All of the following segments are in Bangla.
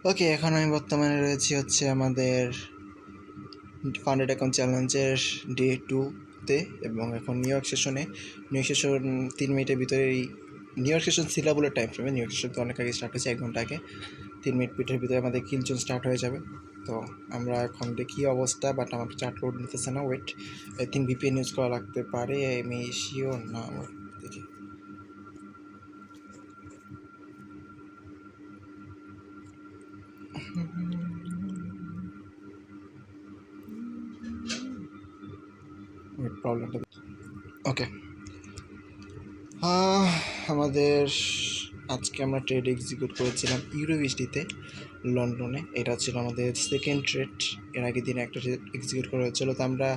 ওকে, এখন আমি বর্তমানে রয়েছি হচ্ছে আমাদের ফান্ডেড অ্যাকাউন্ট চ্যালেঞ্জের ডে 2-তে, এবং এখন নিউ ইয়র্ক সেশন 3 মিনিটের ভিতরেই নিউ ইয়র্ক সেশন ছিল বলে টাইম ফ্রেমে। নিউ ইয়র্ক সেশন তো অনেক আগে স্টার্ট হয়েছে, 1 ঘন্টা আগে। 3 মিনিট পিঠের ভিতরে আমাদের কিলজোন স্টার্ট হয়ে যাবে। তো আমরা এখন দেখি অবস্থা, বাট আমার চার্ট লোড নিতেছে না। Wait, I think VPN use করা লাগতে পারে, আমি শিওর না। দেখি, প্রবলেমটা ওকে। আমাদের আজকে আমরা ট্রেড এক্সিকিউট করেছিলাম ইউরোবিসডিতে লন্ডনে। এটা ছিল আমাদের সেকেন্ড ট্রেড। এর আগের দিনে একটা ট্রেড এক্সিকিউট করা হয়েছিল। তো আমরা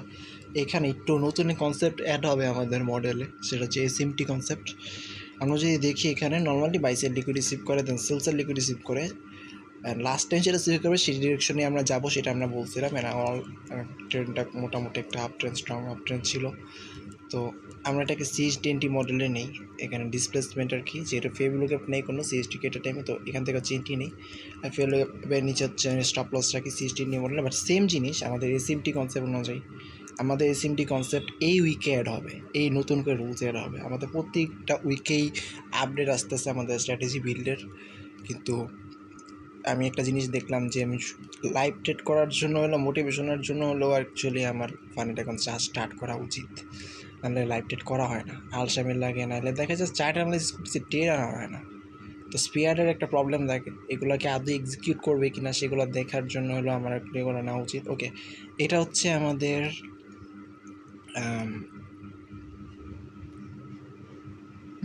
এখানে একটু নতুন কনসেপ্ট অ্যাড হবে আমাদের মডেলে, সেটা হচ্ছে এসএমটি কনসেপ্ট। আমরা যদি দেখি এখানে নর্মালি বাইসের লিকুইড রিসিভ করে, দেন সেলসের লিকুইড রিসিভ করে, লাস্ট টাইম যেটা সিলেক্ট করবে সেই ডিরেকশনে আমরা যাবো, সেটা আমরা বলছিলাম। অল ট্রেনটা মোটামুটি একটা up train, strong up train ছিল। তো আমরা এটাকে সিএইচ10টি মডেলে নেই। এখানে ডিসপ্লেসমেন্ট আর কি, যেটা ফেভলুক নেই কোনো সিএইচটি কেটার টাইমে, তো এখান থেকে চেনটি নেই। আর ফেভলুকের নিচে হচ্ছে স্টপ লস রাখি সিএইচ10টি মডেলে। বাট সেম জিনিস আমাদের এসএমটি কনসেপ্ট অনুযায়ী, আমাদের এসএমটি কনসেপ্ট এই উইকে অ্যাড হবে, এই নতুন করে রুলস অ্যাড হবে। আমাদের প্রত্যেকটা উইকেই আপডেট আসতেছে আমাদের স্ট্র্যাটেজি বিল্ডের। কিন্তু আমি একটা জিনিস দেখলাম যে আমি লাইভ ট্রেড করার জন্য হলো, মোটিভেশনের জন্য হলেও অ্যাকচুয়ালি আমার ফান্ড এখন চার্জ স্টার্ট করা উচিত, নাহলে লাইভ ট্রেড করা হয় না, আলসামিল লাগে। নাহলে দেখা যায় চার্ট অ্যানালাইসিস করতেছি, ট্রেড আনা হয় না। তো স্পিয়ারের একটা প্রবলেম থাকে, এগুলোকে আদৌ এক্সিকিউট করবে কিনা সেগুলো দেখার জন্য হলো আমার এগুলো নেওয়া উচিত। ওকে, এটা হচ্ছে আমাদের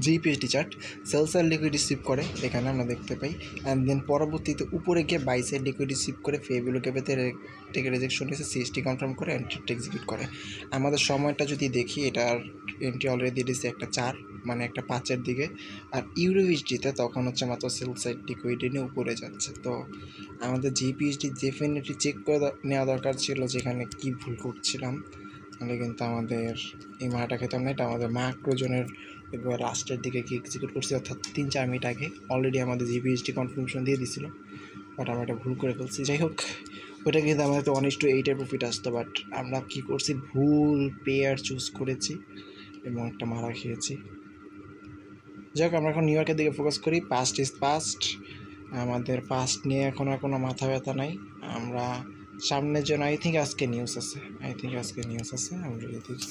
জিপিএসডি চার্ট। সেলসের লিকুইড রিসিভ করে, এখানে আমরা দেখতে পাই। অ্যান্ড দেন পরবর্তীতে উপরে গিয়ে বাইসের লিকুইড রিসিভ করে ফেভলুকে পেতে টেকে রেজেকশন এসে সিএসটি কনফার্ম করে এন্ট্রিটা এক্সিকিউট করে। আমাদের সময়টা যদি দেখি, এটার এন্ট্রি অলরেডি দিয়েছে একটা 4, মানে একটা 5-এর দিকে। আর ইউরোইসডিতে তখন হচ্ছে মাত্র সেল সাইড লিকুইড নিয়ে উপরে যাচ্ছে। তো আমাদের জিপিএসডি ডেফিনেটলি চেক করে নেওয়া দরকার ছিল যেখানে কী ভুল করছিলাম, তাহলে কিন্তু আমাদের এই মারাটা খেতাম না। এটা আমাদের মাক্রোজনের এবার লাস্টের দিকে কি এক্সিকিউট করছি, অর্থাৎ 3-4 মিনিট আগে অলরেডি আমাদের জিপিএসডি কনফার্মেশন দিয়ে দিছিল, বাট আমরা এটা ভুল করে ফেলছি। যাই হোক, ওইটা কিন্তু আমাদের তো 1:8-এর প্রফিট আসতো, বাট আমরা কী করছি, ভুল পেয়ার চুজ করেছি এবং একটা মারা খেয়েছি। যাই হোক, আমরা এখন নিউ ইয়র্কের দিকে ফোকাস করি। পাস্ট ইজ পাস্ট, আমাদের পাস্ট নিয়ে এখন আর কোনো মাথা ব্যথা নাই। আমরা সামনের জন্য আই থিঙ্ক আজকে নিউজ আছে, আমরা যদি দেখি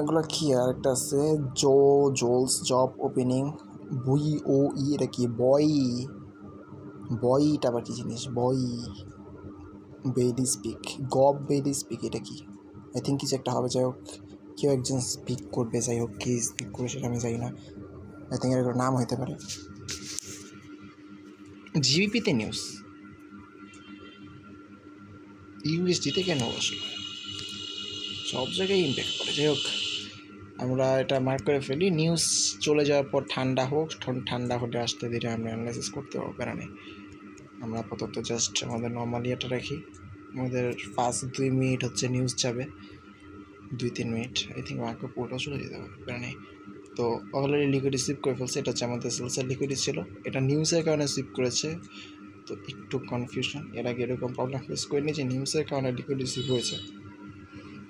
এগুলো কি, আর একটা আছে জোলস জব ওপেনিং, BOE, এটা কি বয়টা আবার কি জিনিস, বেলি স্পিক, বেলি স্পিক, এটা কি? আই থিঙ্ক কিছু একটা হবে। যাই হোক, কেউ একজন স্পিক করবে, যাই হোক কি স্পিক করবে সেটা আমি জানি না। আই থিঙ্ক এর নাম হতে পারে। জিবিপিতে নিউজ, ইউএসডিতে কেন বসলো, সব জায়গায় ইম্প্যাক্ট করে। যাই হোক, আমরা এটা মার্ক করে ফেলি। নিউজ চলে যাওয়ার পর ঠান্ডা হোক, ঠান্ডা হলে আসতে দিলে আমরা অ্যানালাইসিস করতে পারবো, প্যারা নেই। আমরা আপাতত জাস্ট আমাদের নর্মাল ইয়েটা রাখি। আমাদের ফার্স্ট 2 মিনিট হচ্ছে নিউজ যাবে, 2-3 মিনিট আই থিঙ্ক মার্কে পুরোটা চলে যেতে হবে, প্যারা নেই। তো অলরেডি লিকুইড রিসিভ করে ফেলছে, এটা হচ্ছে আমাদের সেলসের লিকুইড ছিল, এটা নিউজের কারণে রিসিভ করেছে। তো একটু কনফিউশন, এর আগে এরকম প্রবলেম ফেস করিনি যে নিউজের কারণে লিকুইড রিসিভ হয়েছে,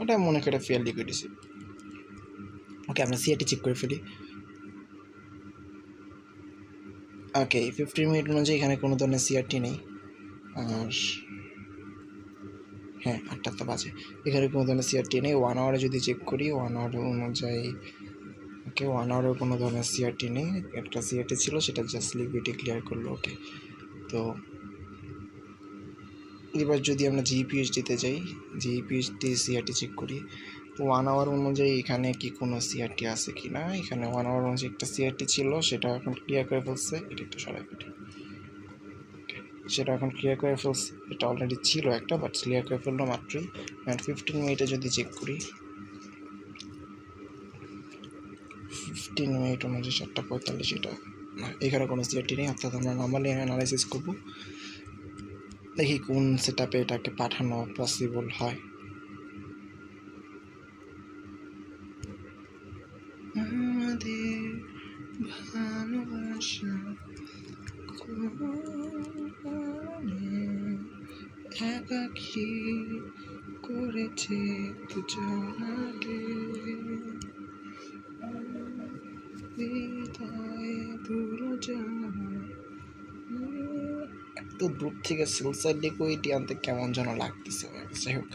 ওটা মনে করে ফেয়ার লিকুইড রিসিভ। ওকে, আমরা সিআরটি চেক করে ফেলি। ওকে, 15 মিনিট অনুযায়ী এখানে কোনো ধরনের সিআরটি নেই। আর হ্যাঁ, 8টা বাজে, এখানে কোনো ধরনের সিআরটি নেই। 1 আওয়ারে যদি চেক করি, 1 আওয়ার অনুযায়ী ওকে, 1 আওয়ারের কোনো ধরনের সিআরটি নেই। একটা সিআরটি ছিল, সেটা জাস্ট লিকুইডটি ক্লিয়ার করলো। ওকে, তো এবার যদি আমরা জিপিএসডিতে যাই, জিপিএসডি সিআরটি চেক করি, 1 আওয়ার অনুযায়ী এখানে কি কোনো সিআরটি আছে কি না। এখানে 1 আওয়ার অনুযায়ী একটা সিআরটি ছিল, সেটা এখন ক্লিয়ার করে ফেলছে। এটা একটু সরাই ফেলি, সেটা এখন ক্লিয়ার করে ফেলছে। এটা অলরেডি ছিল একটা, বাট ক্লিয়ার করে ফেললো মাত্রই। অ্যান্ড 15 মিনিটে যদি চেক করি, 15 মিনিট অনুযায়ী 7:45, এটা না, এখানে কোনো সিআরটি নেই, অর্থাৎ আমরা নর্মালি অ্যানালাইসিস করবো দেখি কোন সেটআপে এটাকে পাঠানো পসিবল হয়। আমাদের ভালোবাসা একাকী করেছে দুজনাকে হৃদয়ে দূর এত দূর থেকে সুইসাইড লিকুইডটি আনতে কেমন যেন লাগতেছে। যাই হোক,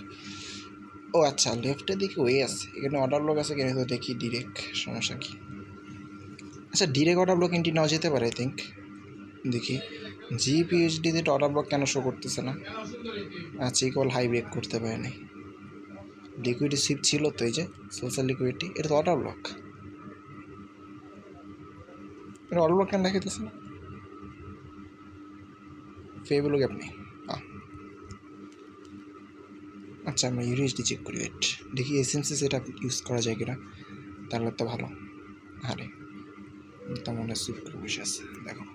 ও আচ্ছা, লেফটের দিকে ওয়ে আছে, এখানে অর্ডার ব্লক আছে কিনা তো দেখি ডিরেক্ট, সমস্যা কি? আচ্ছা, ডিরেক্ট অর্ডার ব্লক এন্ট্রি নাও যেতে পারে আই থিঙ্ক। দেখি জিপিএইচডিতে অর্ডার ব্লক কেন শো করতেছে না? আচ্ছা, ইকুয়াল হাই ব্রেক করতে পারে নাই। লিকুইডি শিপ ছিল তো, এই যে সোশ্যাল লিকুইডটি, এটা তো অর্ডার ব্লক। এটা অর্ডার ব্লক কেন দেখাইতেছে না? ফেবুলো গ্যাপ নেই। আচ্ছা, আমরা ইউএসডি চেক করি, ওয়েট দেখি এসএমসি সেটা ইউজ করা যায় কিনা, তাহলে তো ভালো। আরে তেমন মনে সুইপ করে বসে আছে, দেখো।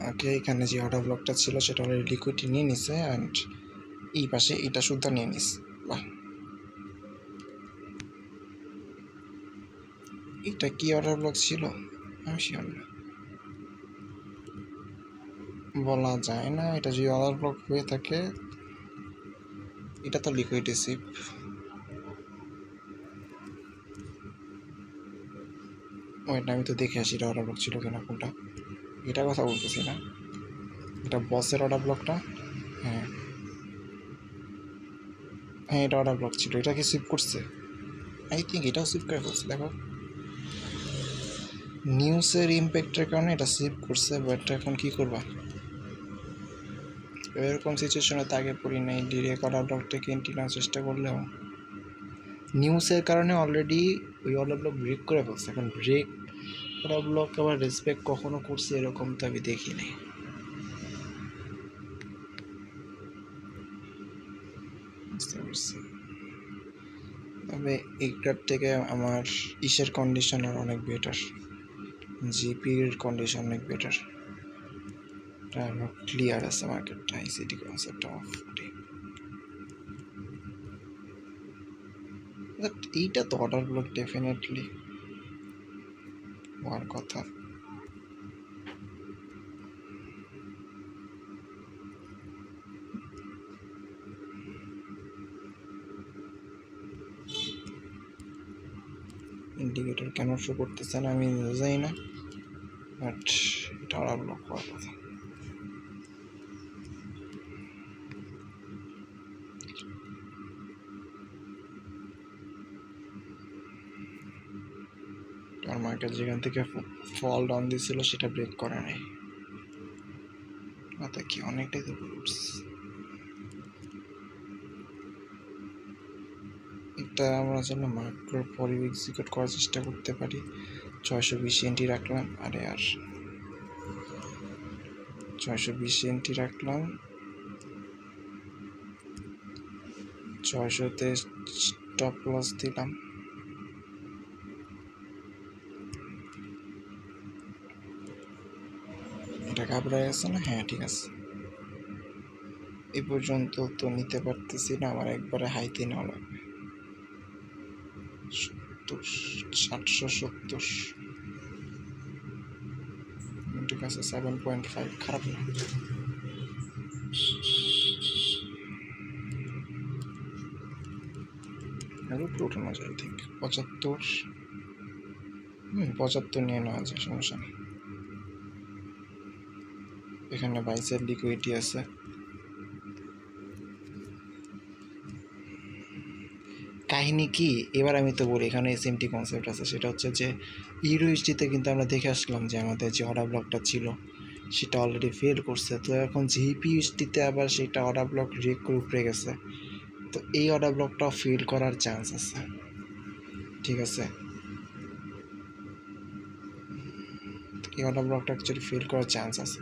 ওকে, এখানে যে অর্ডার ব্লকটা ছিল সেটা অলরেডি লিকুইডটি নিয়ে নিছে, অ্যান্ড এই পাশে এটা শুদ্ধ নিয়ে নিস। বাহ, এটা কি অর্ডার ব্লক ছিল আমি শিওর না, বলা যায় না। এটা যদি অর্ডার ব্লক হয়ে থাকে, এটা তো লিকুইডি শিপ। ওইটা আমি তো দেখে আসি এটা অর্ডার ব্লক ছিল কিনা। কোনটা? এটা কথা বলতেছি না, এটা বসের অর্ডার ব্লকটা। হ্যাঁ হ্যাঁ, এটা অর্ডার ব্লক ছিল, এটা কি সুইপ করছে? আই থিঙ্ক এটাও সুইপ করে ফেলছে। দেখো, নিউজের ইম্প্যাক্টের কারণে এটা সুইপ করছে, বাট এখন কী করবা? এরকম সিচুয়েশনে তো আগে পড়ি নাই। ডিরেক্ট অর্ডার ব্লকটাকে এন্ট্রি নেওয়ার চেষ্টা করলেও নিউজের কারণে অলরেডি ওই অর্ডার ব্লক ব্রেক করে ফেলছে। এখন ব্রেক অর্ডার ব্লক আবার রেসপেক্ট কখনো করছে এরকম তো আমি দেখিনি। বুঝতে পারছি, তবে এইটার থেকে আমার ইসের কন্ডিশন আর অনেক বেটার, জিপির কন্ডিশন অনেক বেটার। ক্লিয়ার আছে মার্কেটটা, আইসিটি কনসেপ্টটা অফ করি। বাট এইটা তো অর্ডার ব্লক ডেফিনেটলি হওয়ার কথা। ইন্ডিকেটর কেন শো করতেছে না আমি জানি না, বাট এটা অর্ডার ব্লক হওয়ার কথা। আর মার্কেট যেখান থেকে ফল ডাউন দিয়েছিল সেটা ব্রেক করে নাই। আচ্ছা, কি অনেকটাই তো উঠছে। এটা আমরা যেন মার্কেট পরে এক্সিকিউট করার চেষ্টা করতে পারি। 620 এন্ট্রি রাখলাম, আরে আর 620 এন্ট্রি রাখলাম, 600-তে স্টপ লস দিলাম। এটা ঘাবড়ায় গেছে না? হ্যাঁ ঠিক আছে, এই পর্যন্ত তো নিতে পারতেছি না, আমার একবারে হাইতে নেওয়া লাগবে। 770 ঠিক আছে, 7.5 খারাপ না। আরও একটু উঠানো যায়, আই থিঙ্ক 75। 75 নিয়ে নেওয়া যায়, সমস্যা নেই। এখানে বাইসের লিকুইডিটি আছে। কাহিনী কি এবার আমি তো বলি, এখানে এসএমটি কনসেপ্ট আছে, সেটা হচ্ছে যে ইউএসডিতে কিন্তু আমরা দেখে আসলাম যে আমাদের যে অর্ডার ব্লকটা ছিল সেটা অলরেডি ফেল করছে। তো এখন জিপিইউএসডিতে আবার সেটা অর্ডার ব্লক রিয়েক্ট করে উপরে গেছে, তো এই অর্ডার ব্লকটাও ফেল করার চান্স আছে। ঠিক আছে, এই অর্ডার ব্লকটা অ্যাকচুয়ালি ফেল করার চান্স আছে,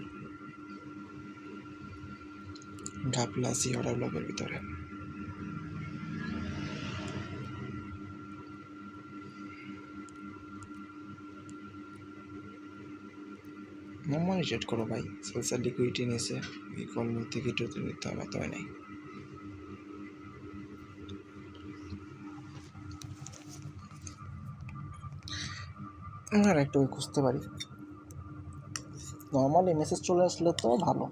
ঘাপলাসি অর্ডার ব্লকের ভিতরে। নর্মালি ট্রেড করো ভাই, সেলসের লিকুইডিটি নিয়েছে, ইকুয়াল থেকে একটু নিতে হবে, তবে নেই। আমরা একটু খুঁজতে পারি, নর্মালি মেসেজ চলে আসলে তো ভালো।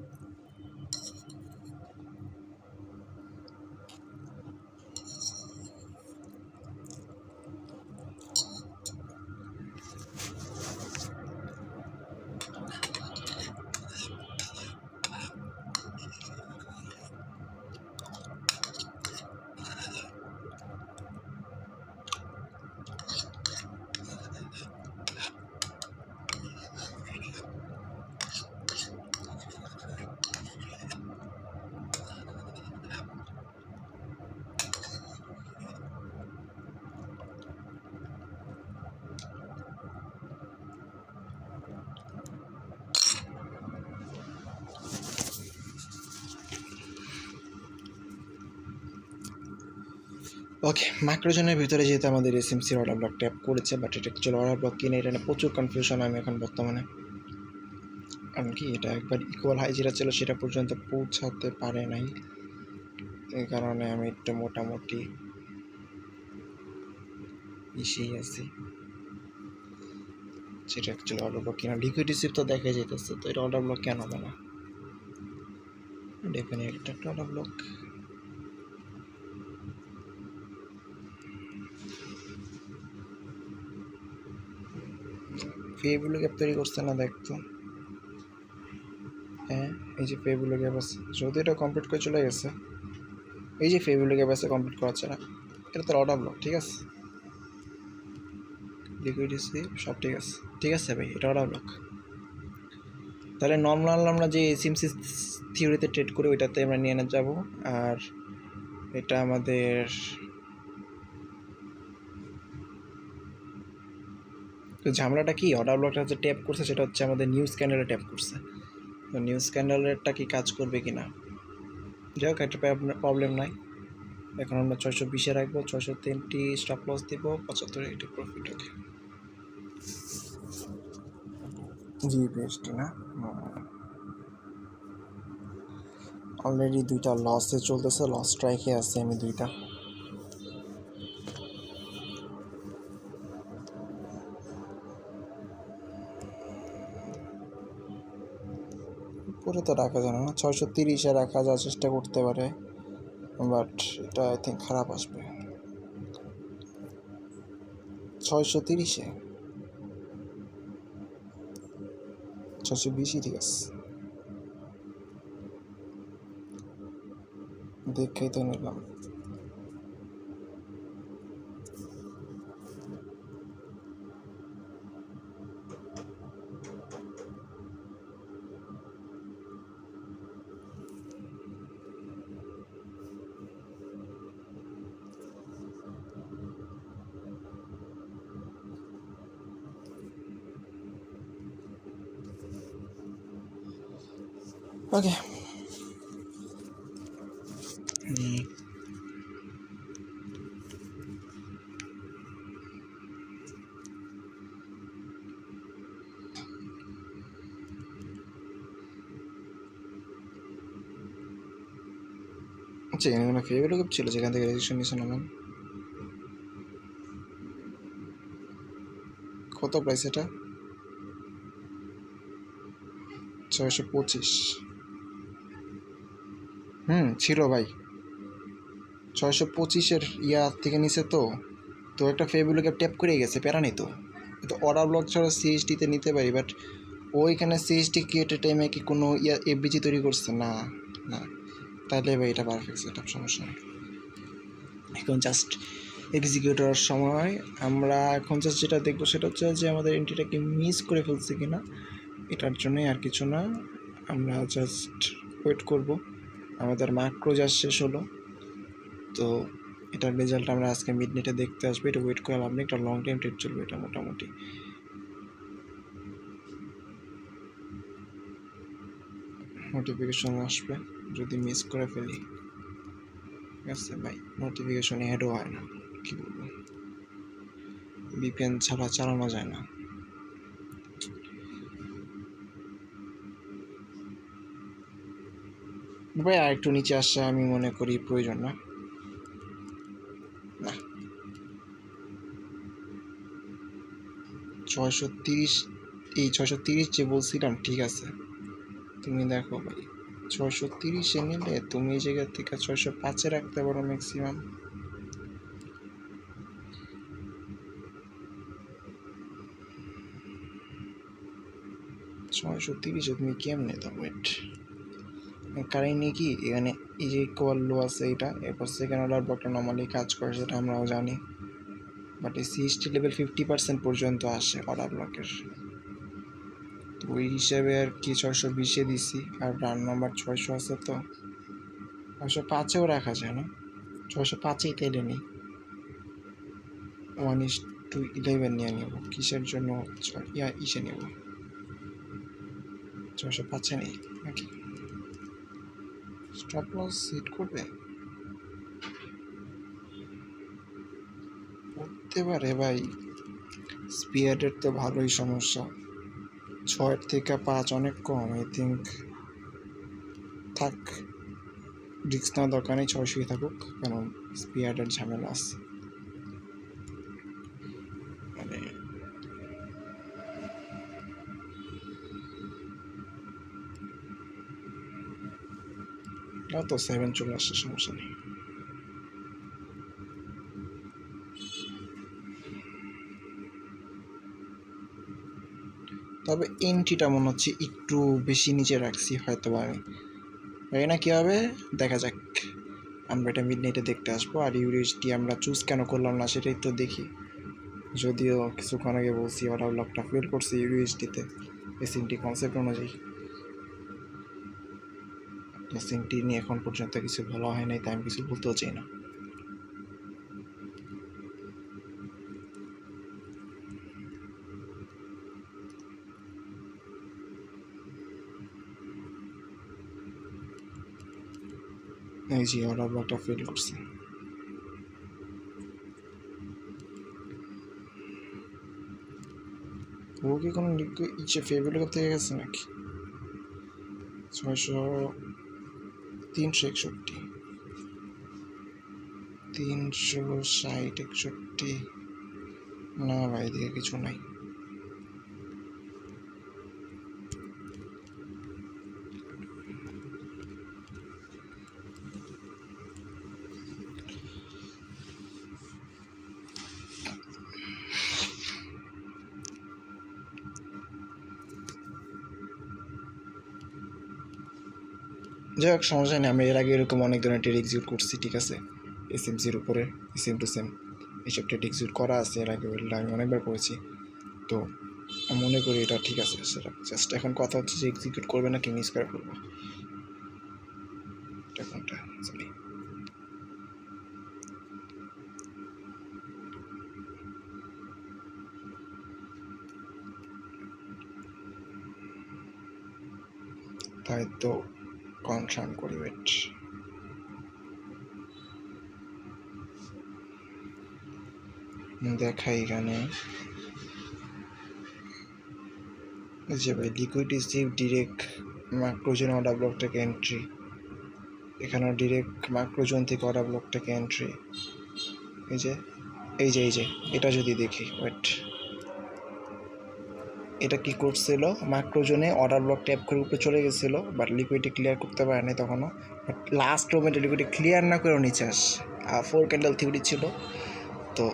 ওকে, ম্যাক্রোজনের ভিতরে যেহেতু আমাদের এসএমসির অর্ডার ব্লক ট্যাপ করেছে, বাট এটা অ্যাকচুয়ালি অর্ডার ব্লক কিনে, এটা নিয়ে প্রচুর কনফিউশন আমি এখন বর্তমানে। কারণ কি, এটা একবার ইকুয়াল হাই যেটা ছিল সেটা পর্যন্ত পৌঁছাতে পারে নাই, এই কারণে আমি একটু মোটামুটি ইসেই আছি। সেটা অ্যাকচুয়ালি অর্ডার ব্লক কিনা, লিকুইডিটি তো দেখা যেতেছে, তো এটা অর্ডার ব্লক কেন হবে না? ডেফিনেটলি এটা একটা অর্ডার ব্লক। ফেগুলো গ্যাপ তৈরি করছে না, দেখতো। হ্যাঁ, এই যে ফেগুলো গ্যাপ আছে, যদি এটা কমপ্লিট করে চলে গেছে, এই যে ফেগুলো গ্যাপ আছে কমপ্লিট করাচ্ছে না, এটা তো অর্ডার ব্লক। ঠিক আছে, লিকুইডিটি সব ঠিক আছে, ঠিক আছে ভাই, এটা অর্ডার ব্লক। তাহলে নর্মাল আমরা যে সিমসি থিওরিতে ট্রেড করি ওইটাতে আমরা নিয়ে যাব। আর এটা আমাদের তো ঝামেলাটা কি, অর্ডার ব্লকটা হচ্ছে ট্যাপ করছে, সেটা হচ্ছে আমাদের নিউজ ক্যান্ডেলে ট্যাপ করছে। তো নিউজ ক্যান্ডেলেরটা কি কাজ করবে কি না, যাই হোক, একটা প্রবলেম নাই। এখন আমরা 620-এ রাখবো, 603টি স্টপ লস দিব, 75 প্রফিট। ওকে, জি বেস্ট না, অলরেডি দুইটা লসে চলতেছে, লস স্ট্রাইকে আছে আমি দুইটা। উপরে তো রাখা যাবে না, 630-এ রাখা যাওয়ার চেষ্টা করতে পারে, বাট এটা আই থিঙ্ক খারাপ আসবে। 630-এ, 620-ই ঠিক আছে, দেখেই তো নিলাম। ওকে, আচ্ছা, এখানে কোনো ফেভারিট গ্রুপ ছিল যেখান থেকে রেজিস্ট্রেশন নিয়েছেন আমার? কত প্রাইস এটা? 625। ছিল ভাই, 625-এর থেকে নিচে তো তো একটা ফেভারিট গ্যাপ ট্যাপ করে গেছে, প্যারা নেই তো। তো অর্ডার ব্লক ছাড়া সিএসটিতে নিতে পারি, বাট ওইখানে সিএসটি ক্রিয়েটের টাইমে কি কোনো এফবিজি তৈরি করছে না? না, তাহলে ভাই এটা পারফেক্ট সেট আপ, সমস্যা নেই। এখন জাস্ট এক্সিকিউটর সময় আমরা এখন জাস্ট যেটা দেখবো সেটা হচ্ছে যে আমাদের এন্ট্রিটাকে মিস করে ফেলছে কিনা, এটার জন্যই আর কিছু না। আমরা জাস্ট ওয়েট করব, আমাদের ম্যাক্রো জাস্ট শেষ হলো, তো এটার রেজাল্ট আমরা আজকে মিডনাইটে দেখতে আসবো। এটা ওয়েট করে লাভ নেই, একটা লং টাইম ট্রেড চলবে এটা মোটামুটি। নোটিফিকেশন আসবে যদি মিস করে ফেলি, ঠিক আছে ভাই, নোটিফিকেশন অ্যাডও হয় না, কী বলবো, ভিপিএন ছাড়া চালানো যায় না। ভাই আর একটু নিচে আসা আমি মনে করি প্রয়োজন না। না 630, এই 630 যে বলছিলাম ঠিক আছে, তুমি দেখো ভাই 630-এ নিলে তুমি এই জায়গা থেকে 605-এ রাখতে পারো ম্যাক্সিমাম। 630-এ তুমি কেমনে দাও? ওয়েট, কারণ কি এখানে এই যে কোয়াল লো আছে এটা, এরপর সেকেন্ড অর্ডার ব্লকটা নর্মালি কাজ করে সেটা আমরাও জানি, বাট এই সিএসটি লেভেল 50% পর্যন্ত আসে অর্ডার ব্লকের। তো ওই হিসাবে আর কি 620-এ দিছি, আর রান নাম্বার 600 আছে, তো 605-এও রাখা যায় না? 605-এই তাইলে নেই, 1:11 নিয়ে নেব। কিসের জন্য ইসে নেব? 605-এ নেই নাকি? স্টপ লস সেট করবে করতে পারে ভাই। স্পিয়ারের তো ভালোই সমস্যা, 6 থেকে 5 অনেক কম। আই থিঙ্ক থাক, রিক্স নেওয়ার দরকার নেই, 600-ই থাকুক, কারণ স্পিয়ারের ঝামেলা আছে। মানে তো 7 চলে আসছে, সমস্যা নেই। তবে এন্ট্রিটা মনে হচ্ছে একটু বেশি নিচে রাখছি হয়তো, আমি জানি না কী হবে, দেখা যাক। আমরা এটা মিড নাইটে দেখতে আসবো। আর ইউএসডি আমরা চুজ কেন করলাম না সেটাই তো দেখি। যদিও কিছুক্ষণ আগে বলছি অর্ডার ব্লকটা ফেল করছি ইউএসডিতে এসএমটি কনসেপ্ট অনুযায়ী। এসএমটি নিয়ে এখন পর্যন্ত কিছু ভালো হয় নাই, তাই আমি কিছু বলতেও চাই না। এই যে অর্ডার ব্লকটা ফেল করছে। ও কি কোনো ইচ্ছে ফেভারিট থেকে গেছে নাকি? 600, 361, 360, 61, না ভাই দিকে কিছু নাই। যাই হোক, সমস্যা নেই, আমরা এর আগে এরকম অনেক ধরনের ট্রেড এক্সিকিউট করছি, ঠিক আছে। এসএমসির উপরে সেম টু সেম এইসব ট্রেড এক্সিকিউট করা আছে এর আগে, ওইটা আমি অনেকবার করেছি। তো আমি মনে করি এটা ঠিক আছে। সেটা জাস্ট এখন কথা হচ্ছে যে এক্সিকিউট করবে না কি মিস করে ফেলবো, এটা কোনটা সরি। তাই তো কনফার্ম করি, ওয়েট। দেখাই এখানে যে ভাই liquid receive direct macrozone order block থেকে এন্ট্রি, এখানেও ডিরেক্ট ম্যাক্রোজোন থেকে অর্ডার ব্লক থেকে এন্ট্রি। এই যে এই যে এই যে এটা যদি দেখি, ওয়েট, এটা কি করছিল, ম্যাক্রোজোনে অর্ডার ব্লক ট্যাপ করে উপরে চলে গেছিলো, বাট লিকুইডটি ক্লিয়ার করতে পারেনি তখনও। বাট লাস্ট মোমেন্টে লিকুইডটি ক্লিয়ার না করেও নিচে আসে, 4 ক্যান্ডেল থিওরি ছিল, তো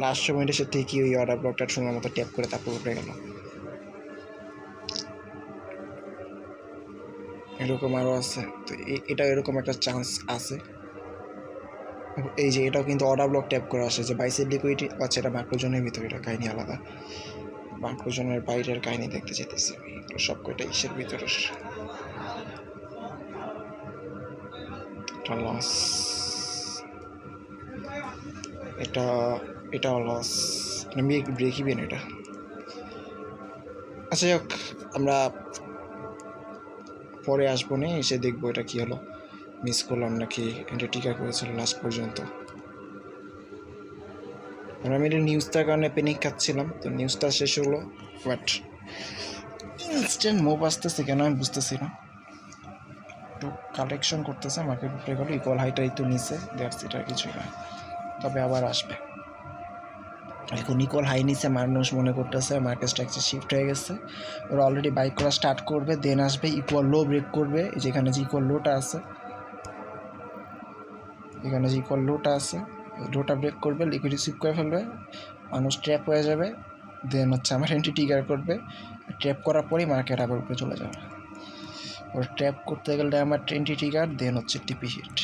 লাস্ট মোমেন্টে সে ঠিকই ওই অর্ডার ব্লকটা সময় মতো ট্যাপ করে তারপর উপরে গেল। এরকম আরও আছে, তো এটা এরকম একটা চান্স আছে। এই যে এটাও কিন্তু অর্ডার ব্লক ট্যাপ করে আসে, যে বাইসের লিকুইডি, আচ্ছা এটা ম্যাক্রোজোনের ভিতরে, এটা কাহিনি আলাদা, ম্যাক্রোজোনের বাইরের কাহিনি দেখতে যেতেছি আমি, সব কয়টা ইসের ভিতরে লস। এটাও লস, ব্রেক ইভেন এটা। আচ্ছা যাক, আমরা পরে আসবো না, এসে দেখবো এটা কি হলো, মিস করলাম নাকি এটা টিকা করেছিল লাস্ট পর্যন্ত। আমি এটা নিউজটার কারণে প্যানিক খাচ্ছিলাম, তো নিউজটা শেষ হলো, বাট ইনস্ট্যান্ট মুভ আসতেছে কেন আমি বুঝতেছি না। একটু কালেকশন করতেছে, মার্কেট উপরে গেলো, ইকুয়াল হাইটাই তো নিচে, দ্যাটস এটা, কিছুই না, তবে আবার আসবে। এখন ইকুয়াল হাই নিচে মানুষ মনে করতেছে মার্কেট স্ট্রাকচার শিফট হয়ে গেছে, ওরা অলরেডি বাই করা স্টার্ট করবে, দেন আসবে ইকুয়াল লো ব্রেক করবে, যেখানে যে ইকুয়াল লোটা আছে, এখানে যে ইকুয়াল লোটা আছে, লোটা ব্রেক করবে, লিকুইডিটি সুইপ করে ফেলবে, মানুষ ট্র্যাপ হয়ে যাবে, দেন হচ্ছে আমার এন্ট্রি ট্রিগার করবে, ট্র্যাপ করার পরেই মার্কেট আবার উপরে চলে যাবে। ওর ট্র্যাপ করতে গেলে আমার এন্ট্রি ট্রিগার, দেন হচ্ছে টিপি হিট।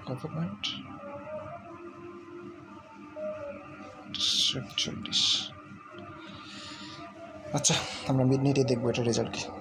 কত পয়েন্ট? 47। আচ্ছা, আমরা মিড নিটে দেখবো এটা রেজাল্ট কি।